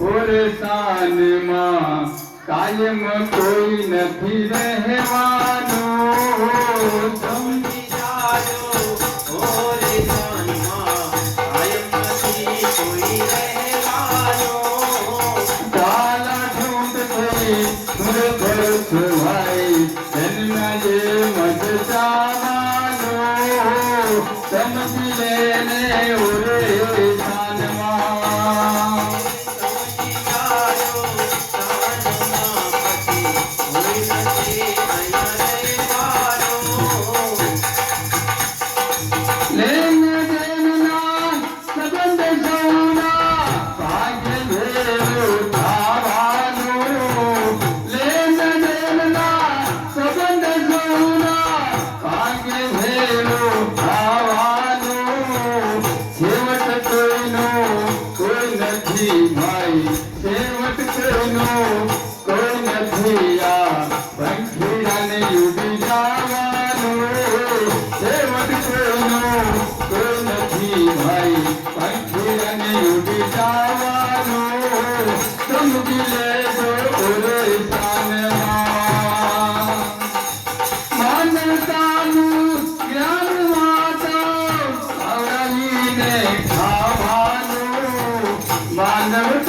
ઓરસાનમાં કાયમ કોઈ નથી રહેવાનું. સમજી જાજો ઓરસાનમાં કાયમ નથી કોઈ રહેવાનો. કાલા ઢૂંઢ થઈ મુરઘર સુહાઈ જન્મ્યા જે મત ચાવાનો. સમજી લેને ઓરસાનમાં સમજી જાજો સાનમાં પછી કોઈ નથી અહીંયા રહેવાનો. લેન દેનના સંબંધ સૌના ભાગ્ય ભેરું થાવાનું. લેન દેનના સંબંધ સૌના ભાગ્ય ભેરું થાવાનું. છેવટ કોઈનો કોઈ નથી ભાઈ, છેવટ કોઈનો કોઈ નથી. આ પંખીડાને ઉડી જવાનું. છેવટ કોઈનો કોઈ નથી ભાઈ, પંખીડાને ઉડી જવાનું. સમજી લેજો ઓરસાનમાં માનવતાનું જ્ઞાન વાતો આવડીને ખાવાનું. માનવતા